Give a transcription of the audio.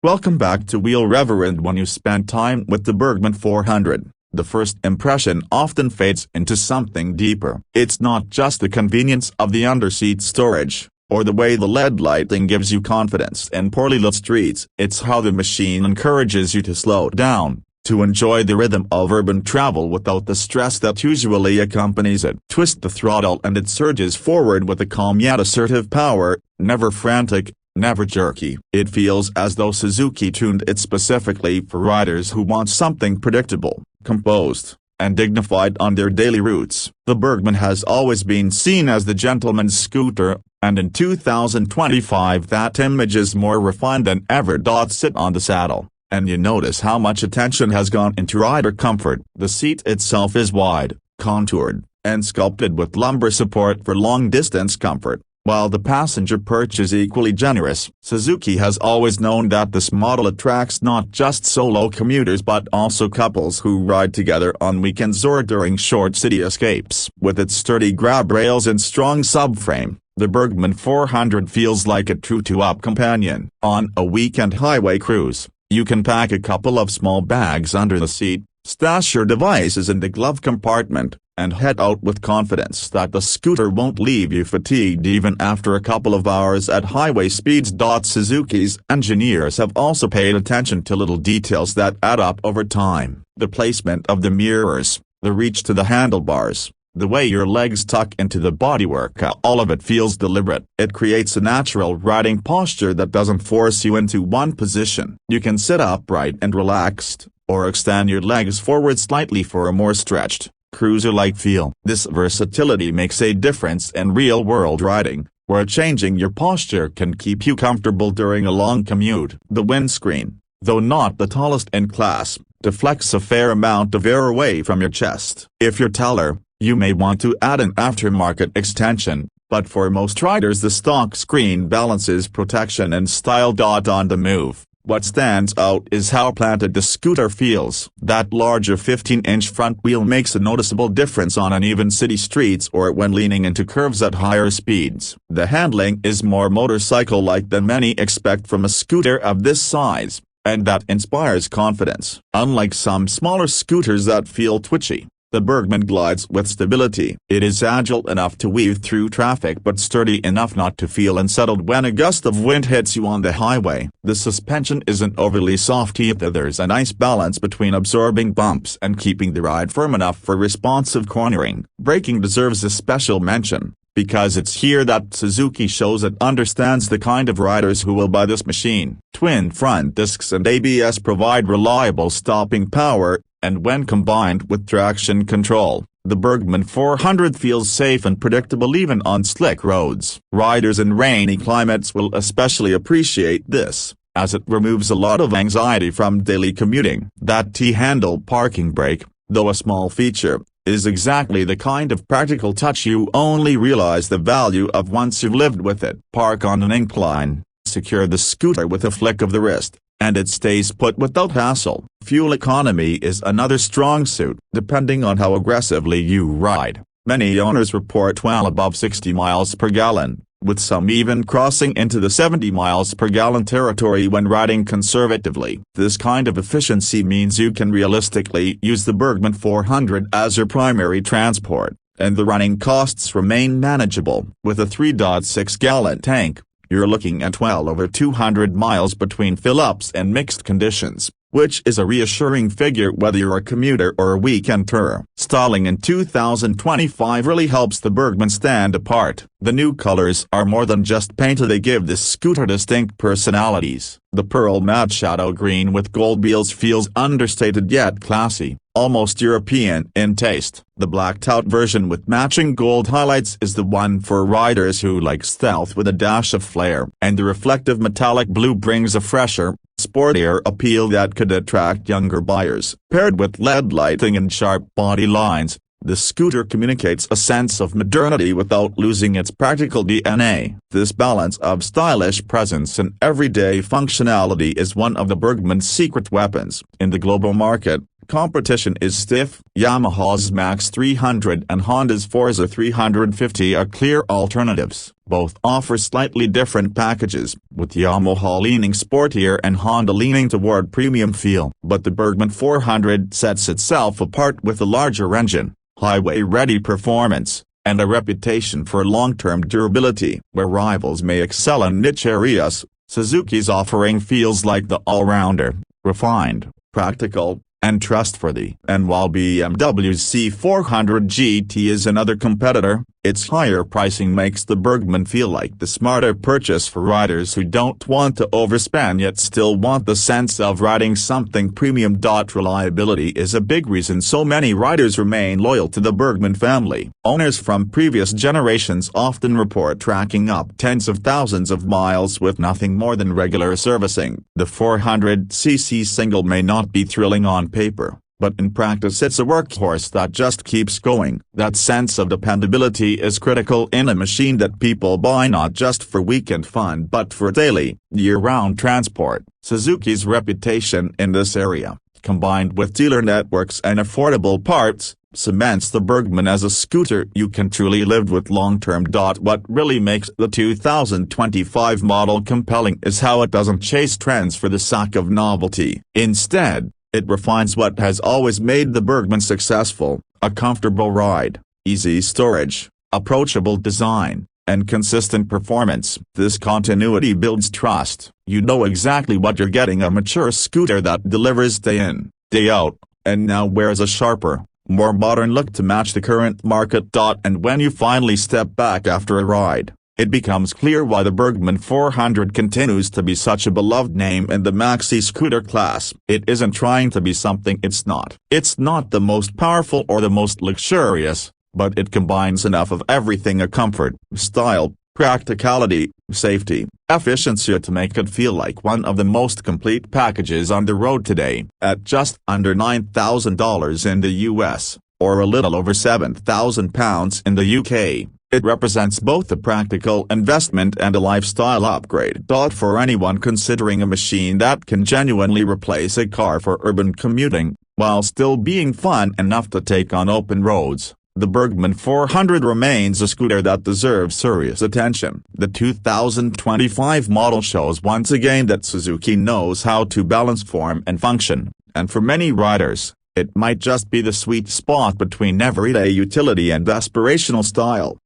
Welcome back to Wheel Rev. And when you spend time with the Burgman 400, the first impression often fades into something deeper. It's not just the convenience of the underseat storage, or the way the LED lighting gives you confidence in poorly lit streets. It's how the machine encourages you to slow down, to enjoy the rhythm of urban travel without the stress that usually accompanies it. Twist the throttle and it surges forward with a calm yet assertive power, never frantic, never jerky. It feels as though Suzuki tuned it specifically for riders who want something predictable, composed, and dignified on their daily routes. The Burgman has always been seen as the gentleman's scooter, and in 2025 that image is more refined than ever. Sit on the saddle, and you notice how much attention has gone into rider comfort. The seat itself is wide, contoured, and sculpted with lumbar support for long-distance comfort, while the passenger perch is equally generous. Suzuki has always known that this model attracts not just solo commuters but also couples who ride together on weekends or during short city escapes. With its sturdy grab rails and strong subframe, the Burgman 400 feels like a true two-up companion. On a weekend highway cruise, you can pack a couple of small bags under the seat, stash your devices in the glove compartment, and head out with confidence that the scooter won't leave you fatigued even after a couple of hours at highway speeds. Suzuki's engineers have also paid attention to little details that add up over time. The placement of the mirrors, the reach to the handlebars, the way your legs tuck into the bodywork, all of it feels deliberate. It creates a natural riding posture that doesn't force you into one position. You can sit upright and relaxed, or extend your legs forward slightly for a more stretched, cruiser-like feel. This versatility makes a difference in real-world riding, where changing your posture can keep you comfortable during a long commute. The windscreen, though not the tallest in class, deflects a fair amount of air away from your chest. If you're taller, you may want to add an aftermarket extension, but for most riders the stock screen balances protection and style. On the move, what stands out is how planted the scooter feels. That larger 15-inch front wheel makes a noticeable difference on uneven city streets or when leaning into curves at higher speeds. The handling is more motorcycle-like than many expect from a scooter of this size, and that inspires confidence. Unlike some smaller scooters that feel twitchy, the Burgman glides with stability. It is agile enough to weave through traffic but sturdy enough not to feel unsettled when a gust of wind hits you on the highway. The suspension isn't overly soft either. There's a nice balance between absorbing bumps and keeping the ride firm enough for responsive cornering. Braking deserves a special mention, because it's here that Suzuki shows it understands the kind of riders who will buy this machine. Twin front discs and ABS provide reliable stopping power, and when combined with traction control, the Burgman 400 feels safe and predictable even on slick roads. Riders in rainy climates will especially appreciate this, as it removes a lot of anxiety from daily commuting. That T-handle parking brake, though a small feature, is exactly the kind of practical touch you only realize the value of once you've lived with it. Park on an incline, secure the scooter with a flick of the wrist, and it stays put without hassle. Fuel economy is another strong suit. Depending on how aggressively you ride, many owners report well above 60 miles per gallon, with some even crossing into the 70 miles per gallon territory when riding conservatively. This kind of efficiency means you can realistically use the Burgman 400 as your primary transport, and the running costs remain manageable. With a 3.6-gallon tank, you're looking at well over 200 miles between fill-ups and mixed conditions, which is a reassuring figure whether you're a commuter or a weekender. Styling in 2025 really helps the Burgman stand apart. The new colors are more than just paint, they give this scooter distinct personalities. The pearl matte shadow green with gold wheels feels understated yet classy, almost European in taste. The blacked-out version with matching gold highlights is the one for riders who like stealth with a dash of flair. And the reflective metallic blue brings a fresher, sportier appeal that could attract younger buyers. Paired with LED lighting and sharp body lines, the scooter communicates a sense of modernity without losing its practical DNA. This balance of stylish presence and everyday functionality is one of the Burgman's secret weapons. In the global market, competition is stiff. Yamaha's XMAX 300 and Honda's Forza 350 are clear alternatives. Both offer slightly different packages, with Yamaha leaning sportier and Honda leaning toward premium feel. But the Burgman 400 sets itself apart with a larger engine, highway-ready performance, and a reputation for long-term durability. Where rivals may excel in niche areas, Suzuki's offering feels like the all-rounder, refined, practical, and trustworthy. And while BMW C 400 GT is another competitor, its higher pricing makes the Burgman feel like the smarter purchase for riders who don't want to overspend yet still want the sense of riding something premium. Reliability is a big reason so many riders remain loyal to the Burgman family. Owners from previous generations often report tracking up tens of thousands of miles with nothing more than regular servicing. The 400cc single may not be thrilling on paper, but in practice it's a workhorse that just keeps going. That sense of dependability is critical in a machine that people buy not just for weekend fun but for daily, year-round transport. Suzuki's reputation in this area, combined with dealer networks and affordable parts, cements the Burgman as a scooter you can truly live with long-term. What really makes the 2025 model compelling is how it doesn't chase trends for the sake of novelty. Instead, it refines what has always made the Burgman successful: a comfortable ride, easy storage, approachable design, and consistent performance. This continuity builds trust. You know exactly what you're getting: a mature scooter that delivers day in, day out, and now wears a sharper, more modern look to match the current market. And when you finally step back after a ride, it becomes clear why the Burgman 400 continues to be such a beloved name in the maxi-scooter class. It isn't trying to be something it's not. It's not the most powerful or the most luxurious, but it combines enough of everything: a comfort, style, practicality, safety, efficiency to make it feel like one of the most complete packages on the road today. At just under $9,000 in the US, or a little over £7,000 in the UK, it represents both a practical investment and a lifestyle upgrade. For anyone considering a machine that can genuinely replace a car for urban commuting, while still being fun enough to take on open roads, the Burgman 400 remains a scooter that deserves serious attention. The 2025 model shows once again that Suzuki knows how to balance form and function, and for many riders, it might just be the sweet spot between everyday utility and aspirational style.